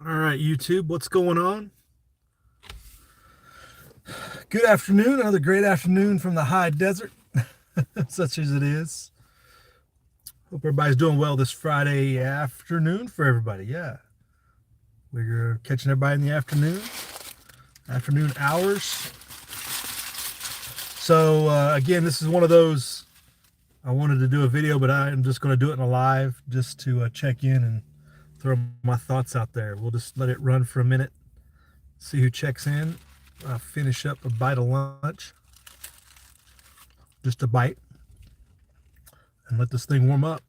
All right, YouTube, what's going on? Good afternoon. Another great afternoon from the high desert, such as it is. Hope everybody's doing well this Friday afternoon for everybody. Yeah, we're catching everybody in the afternoon hours. So, again, this is one of those. I wanted to do a video, but I'm just going to do it in a live just to check in and throw my thoughts out there. We'll just let it run for a minute, see who checks in. I'll finish up a bite of lunch, just a bite, and let this thing warm up.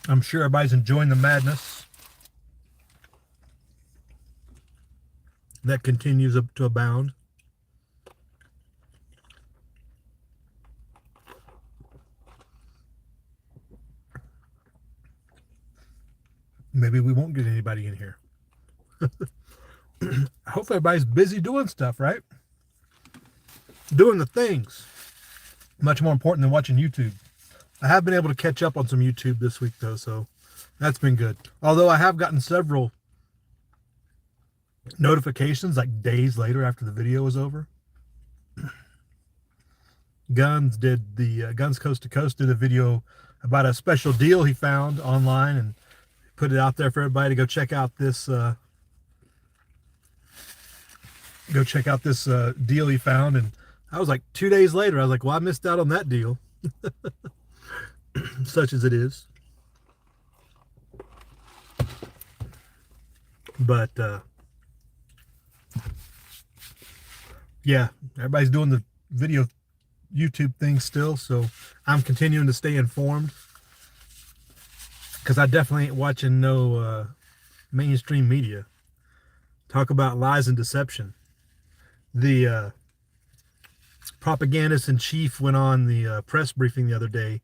I'm sure everybody's enjoying the madness that continues up to abound. Maybe we won't get anybody in here. I hope everybody's busy doing stuff, right? Doing the things. Much more important than watching YouTube. I have been able to catch up on some YouTube this week, though, so that's been good. Although I have gotten several notifications like days later after the video was over. Guns Coast to Coast did a video about a special deal he found online and put it out there for everybody to go check out this deal he found. And I was like 2 days later, I was like, well, I missed out on that deal. Such as it is. But yeah, everybody's doing the video YouTube thing still, so I'm continuing to stay informed because I definitely ain't watching no mainstream media. Talk about lies and deception. The propagandist in chief went on the press briefing the other day,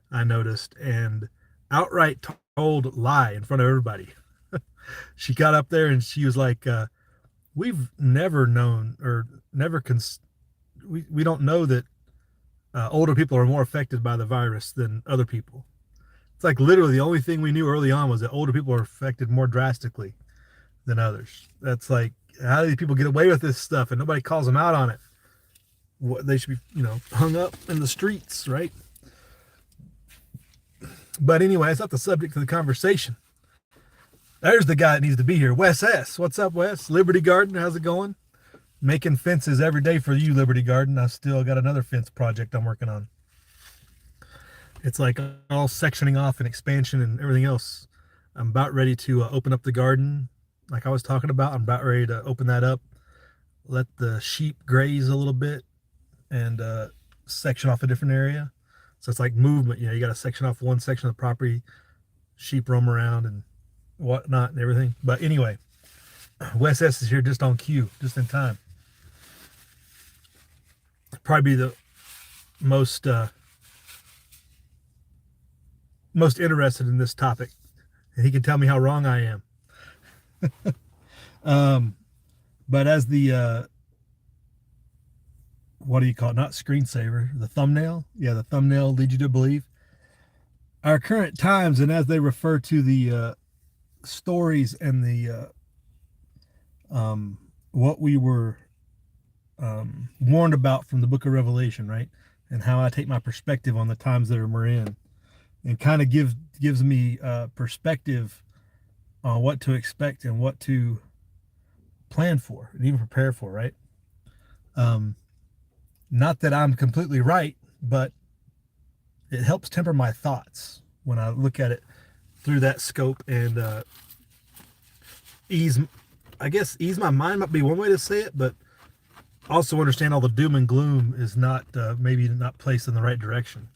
I noticed, and outright told lie in front of everybody. She got up there and she was like, we've never known or we don't know that older people are more affected by the virus than other people. It's like literally the only thing we knew early on was that older people are affected more drastically than others. That's like, how do these people get away with this stuff and nobody calls them out on it? What, they should be, hung up in the streets, right? But anyway, it's not the subject of the conversation. There's the guy that needs to be here, Wes S. What's up, Wes? Liberty Garden, how's it going? Making fences every day for you, Liberty Garden. I still got another fence project I'm working on. It's like all sectioning off and expansion and everything else. I'm about ready to open up the garden like I was talking about. I'm about ready to open that up, let the sheep graze a little bit, and section off a different area. So it's like movement. You got to section off one section of the property, sheep roam around and whatnot and everything. But anyway, Wes S is here just on cue, just in time. Probably the most interested in this topic, and he can tell me how wrong I am. But as the what do you call it? Not screensaver, the thumbnail. Yeah, the thumbnail leads you to believe. Our current times, and as they refer to the stories and the what we were warned about from the book of Revelation, right? And how I take my perspective on the times that we're in, and kind of gives me perspective on what to expect and what to plan for and even prepare for, right? Not that I'm completely right, but it helps temper my thoughts when I look at it through that scope and ease my mind might be one way to say it, but also understand all the doom and gloom is not maybe not placed in the right direction.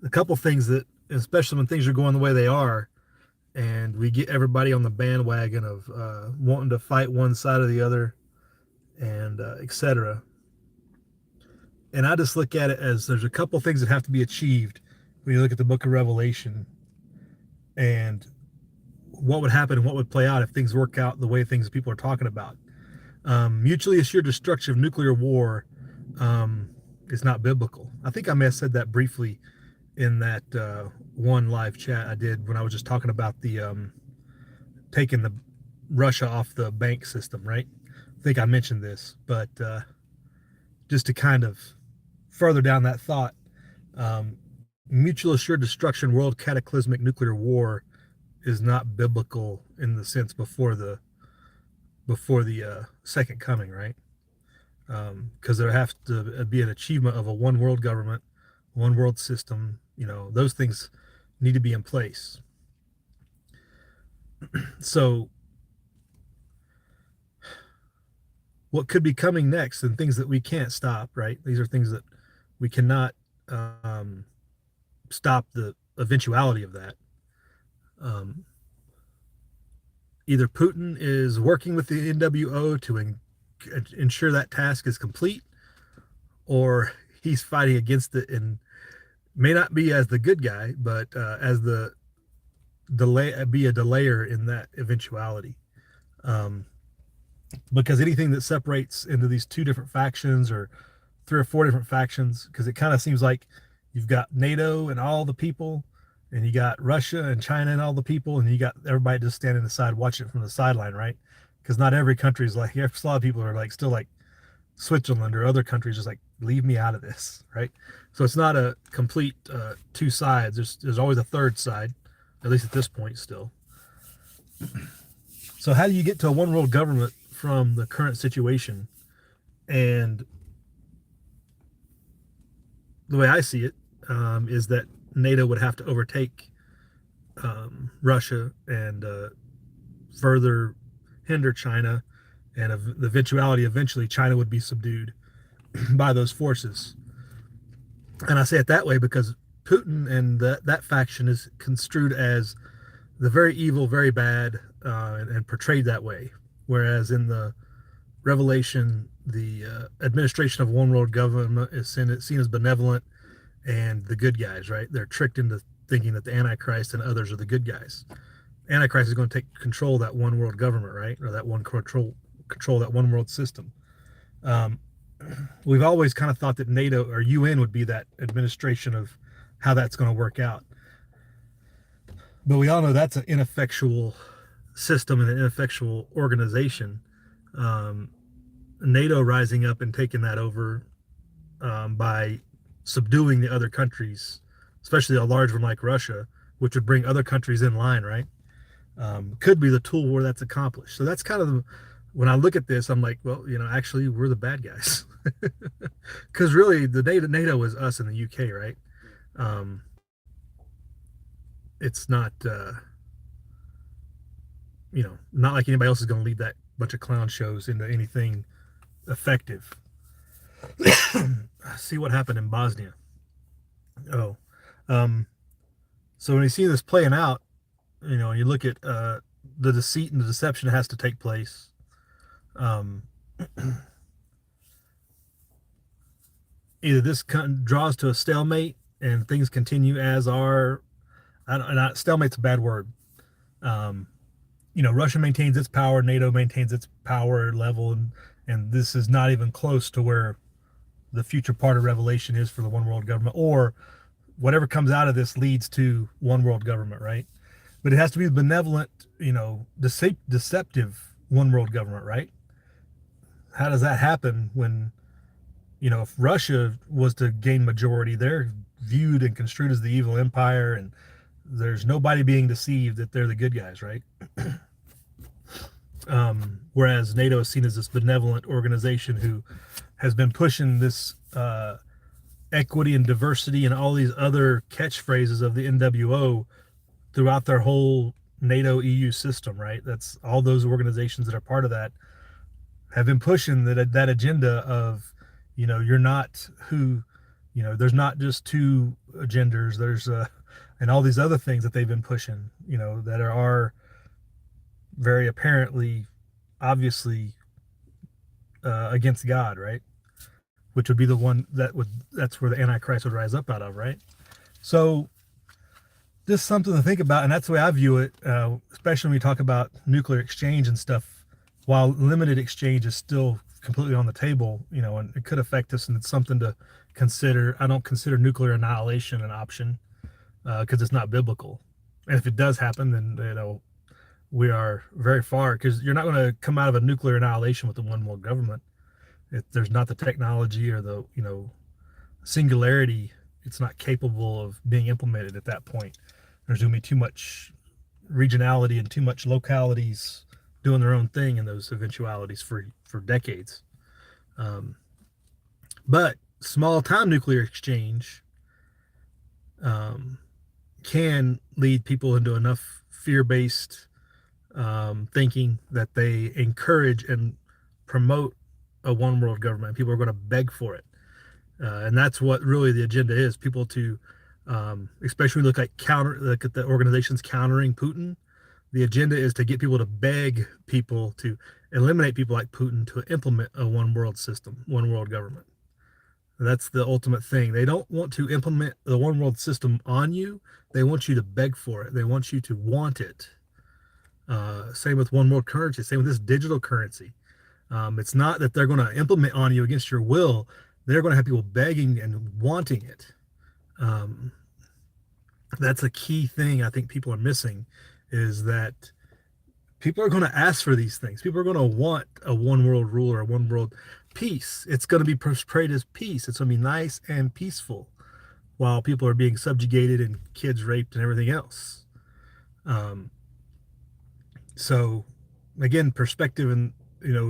A couple things that, especially when things are going the way they are, and we get everybody on the bandwagon of wanting to fight one side or the other, and etc. And I just look at it as there's a couple things that have to be achieved when you look at the book of Revelation and what would happen and what would play out if things work out the way things people are talking about. Mutually assured destruction of nuclear war is not biblical. I think I may have said that briefly in that one live chat I did when I was just talking about the taking the Russia off the bank system, right? I think I mentioned this, but just to kind of further down that thought, um, mutual assured destruction, world cataclysmic nuclear war is not biblical in the sense before the second coming, right? Because there has to be an achievement of a one world government, one world system. Those things need to be in place. So, what could be coming next and things that we can't stop, right? These are things that we cannot um, stop the eventuality of that. Um, Either Putin is working with the NWO to ensure that task is complete, or he's fighting against it and may not be as the good guy, but as the be a delayer in that eventuality. Um, because anything that separates into these two different factions or three or four different factions, because it kind of seems like you've got NATO and all the people, and you got Russia and China and all the people, and you got everybody just standing aside watching it from the sideline, right? Because not every country is like, a lot of people are like still like Switzerland or other countries just like, leave me out of this, right? So it's not a complete two sides. There's always a third side, at least at this point still. So how do you get to a one world government from the current situation? And the way I see it is that NATO would have to overtake Russia and further hinder China, and the eventuality eventually China would be subdued by those forces. And I say it that way because Putin and that faction is construed as the very evil, very bad, and portrayed that way. Whereas in the Revelation, the administration of one world government is seen as benevolent and the good guys, right? They're tricked into thinking that the Antichrist and others are the good guys. Antichrist is going to take control of that one world government, right? Or that one control that one world system. We've always kind of thought that NATO or UN would be that administration of how that's going to work out. But we all know that's an ineffectual system and an ineffectual organization. NATO rising up and taking that over by subduing the other countries, especially a large one like Russia, which would bring other countries in line, right? Could be the tool where that's accomplished. So that's kind of when I look at this, I'm like, well, actually, we're the bad guys. Because really, the NATO is us in the UK, right? It's not, not like anybody else is going to lead that bunch of clown shows into anything effective. See what happened in Bosnia. So when you see this playing out, you look at the deceit and the deception that has to take place. Either this draws to a stalemate and things continue as are. Stalemate's a bad word. Russia maintains its power, NATO maintains its power level, and this is not even close to where the future part of Revelation is for the one world government, or whatever comes out of this leads to one world government, right? But it has to be benevolent, deceptive one world government, right? How does that happen when, if Russia was to gain majority, they're viewed and construed as the evil empire, and there's nobody being deceived that they're the good guys, right? Whereas NATO is seen as this benevolent organization who has been pushing this equity and diversity and all these other catchphrases of the NWO throughout their whole NATO EU system, right? That's all those organizations that are part of that have been pushing that agenda of, you're not who, there's not just two genders, there's and all these other things that they've been pushing, that are very apparently, obviously against God, right? Which would be the one that's where the Antichrist would rise up out of, right? So just something to think about, and that's the way I view it, especially when we talk about nuclear exchange and stuff. While limited exchange is still completely on the table, and it could affect us, and it's something to consider. I don't consider nuclear annihilation an option. because it's not biblical. And if it does happen, then we are very far, because you're not going to come out of a nuclear annihilation with the one world government. There's not the technology or the singularity. It's not capable of being implemented at that point. There's going to be too much regionality and too much localities doing their own thing in those eventualities for decades. But small time nuclear exchange can lead people into enough fear-based thinking that they encourage and promote a one world government. People are going to beg for it. And that's what really the agenda is. People to, especially look at the organizations countering Putin. The agenda is to get people to beg people to eliminate people like Putin to implement a one world system, one world government. That's the ultimate thing. They don't want to implement the one world system on you. They want you to beg for it. They want you to want it. Same with one world currency. Same with this digital currency. It's not that they're going to implement on you against your will. They're going to have people begging and wanting it. That's a key thing I think people are missing, is that people are going to ask for these things. People are going to want a one world rule or a one world peace. It's going to be portrayed as peace. It's going to be nice and peaceful while people are being subjugated and kids raped and everything else. So again, perspective and,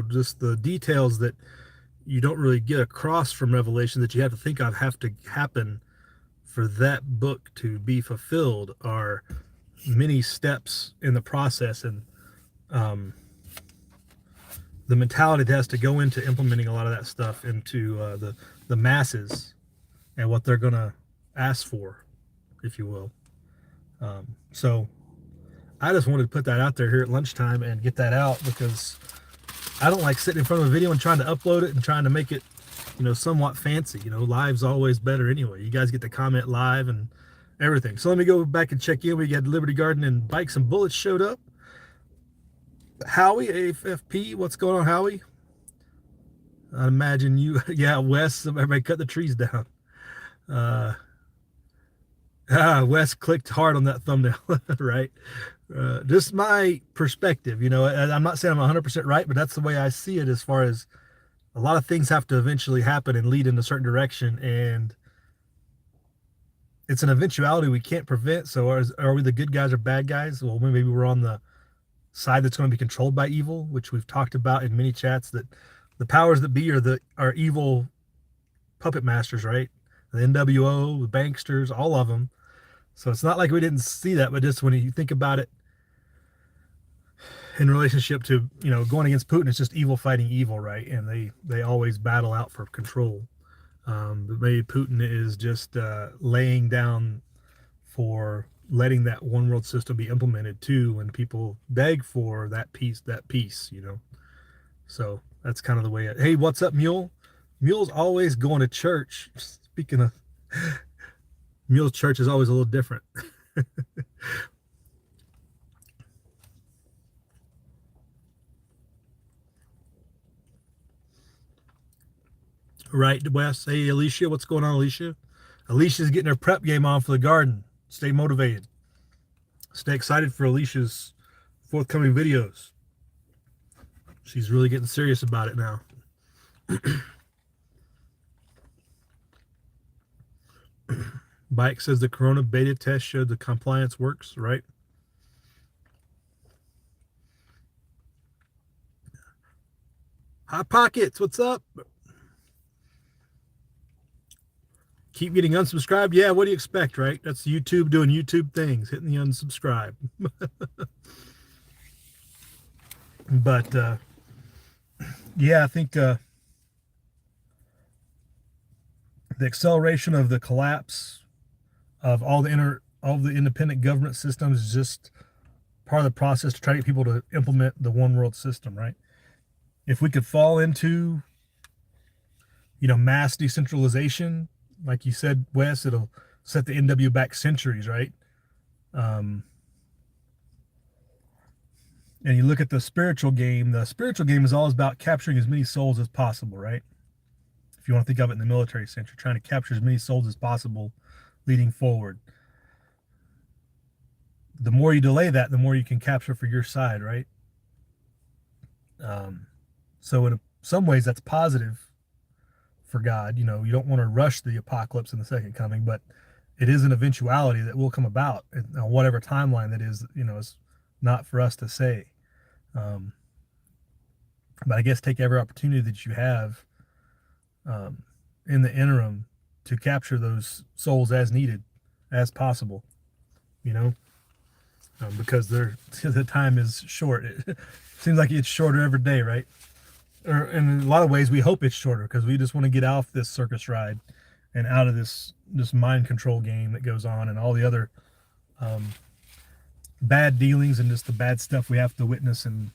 just the details that you don't really get across from Revelation that you have to think of have to happen for that book to be fulfilled are many steps in the process, and the mentality that has to go into implementing a lot of that stuff into the masses and what they're going to ask for, if you will. So I just wanted to put that out there here at lunchtime and get that out, because I don't like sitting in front of a video and trying to upload it and trying to make it, somewhat fancy. Live's always better anyway. You guys get to comment live and everything. So let me go back and check in. We got Liberty Garden and Bikes and Bullets showed up. Howie, AFP, what's going on, Howie? I imagine you, yeah, Wes, everybody cut the trees down. Wes clicked hard on that thumbnail, right? Just my perspective, I'm not saying I'm 100% right, but that's the way I see it, as far as a lot of things have to eventually happen and lead in a certain direction, and it's an eventuality we can't prevent. So are we the good guys or bad guys? Well, maybe we're on the side that's going to be controlled by evil, which we've talked about in many chats, that the powers that be are evil puppet masters, right? The NWO, the banksters, all of them. So it's not like we didn't see that, but just when you think about it in relationship to, going against Putin, it's just evil fighting evil, right? And they always battle out for control. But maybe Putin is just laying down for letting that one world system be implemented too, when people beg for that peace, So that's kind of the way hey, what's up, Mule? Mule's always going to church. Speaking of, Mule's church is always a little different. Right, Wes. Hey, Alicia, what's going on, Alicia? Alicia's getting her prep game on for the garden. Stay motivated. Stay excited for Alicia's forthcoming videos. She's really getting serious about it now. Bike says the Corona beta test showed the compliance works, right? Hot Pockets, what's up? Keep getting unsubscribed. Yeah, what do you expect, right? That's YouTube doing YouTube things, hitting the unsubscribe. But yeah, I think the acceleration of the collapse of all the independent government systems is just part of the process to try to get people to implement the one world system, right? If we could fall into, mass decentralization, like you said, Wes, it'll set the NW back centuries, right? And you look at the spiritual game is always about capturing as many souls as possible, right? If you want to think of it in the military sense, you're trying to capture as many souls as possible leading forward. the more you delay that, the more you can capture for your side, right? So in some ways, that's positive for God. You know, you don't want to rush the apocalypse and the second coming, but it is an eventuality that will come about on whatever timeline that is. You know, is not for us to say. But I guess take every opportunity that you have in the interim to capture those souls as needed, as possible. You know, because the time is short. It seems like it's shorter every day, right? Or in a lot of ways, we hope it's shorter because we just want to get off this circus ride and out of this mind control game that goes on and all the other bad dealings and just the bad stuff we have to witness and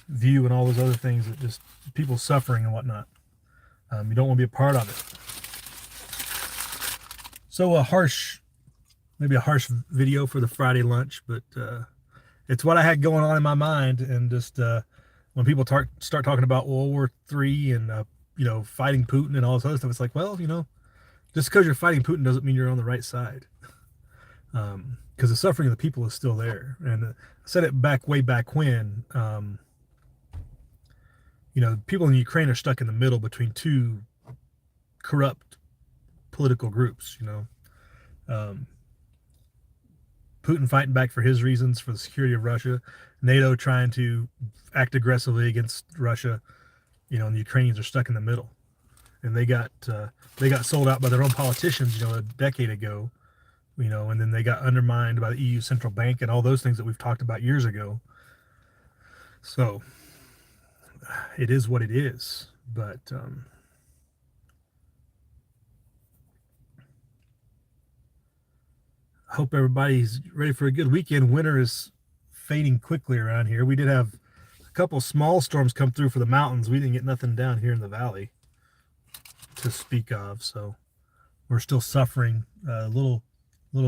view and all those other things that just people suffering and whatnot. You don't want to be a part of it. So maybe a harsh video for the Friday lunch, but it's what I had going on in my mind. And just when people start talking about World War III and fighting Putin and all this other stuff, it's like, well, just because you're fighting Putin doesn't mean you're on the right side. Because the suffering of the people is still there. And I said it way back when. People in Ukraine are stuck in the middle between two corrupt political groups. Putin fighting back for his reasons, for the security of Russia, NATO trying to act aggressively against Russia, and the Ukrainians are stuck in the middle. And they got sold out by their own politicians, a decade ago, and then they got undermined by the EU Central Bank and all those things that we've talked about years ago. So it is what it is, but I hope everybody's ready for a good weekend. Winter is fading quickly around here. We did have a couple small storms come through for the mountains. We didn't get nothing down here in the valley to speak of, so we're still suffering. A little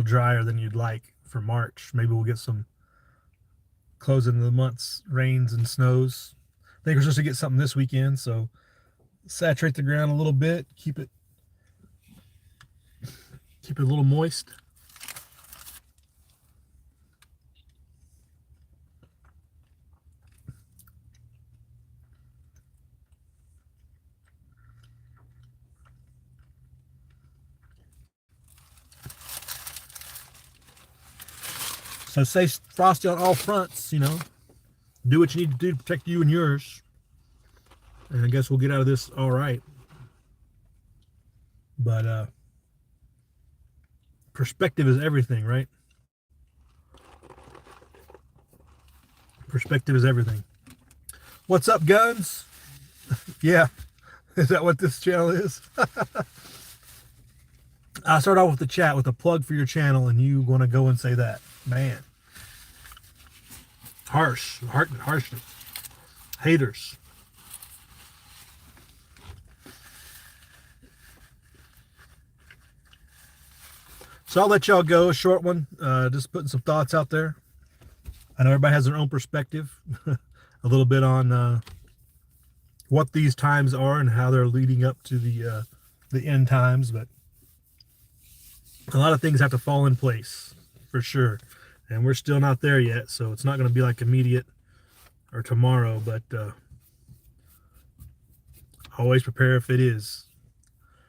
drier than you'd like for March. Maybe we'll get some closing of the month's rains and snows. I think we're supposed to get something this weekend, so saturate the ground a little bit, keep it a little moist. So stay frosty on all fronts, do what you need to do to protect you and yours. And I guess we'll get out of this all right. But perspective is everything, right? Perspective is everything. What's up, guns? Yeah. Is that what this channel is? I'll start off with the chat with a plug for your channel, and you want to go and say that. Man. Harshness. Haters. So I'll let y'all go. A short one. Just putting some thoughts out there. I know everybody has their own perspective. A little bit on what these times are and how they're leading up to the end times. But a lot of things have to fall in place, for sure. And we're still not there yet, so it's not going to be like immediate or tomorrow, but always prepare if it is.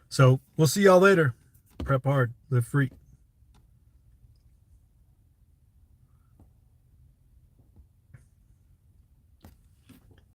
So we'll see y'all later. Prep hard, live free.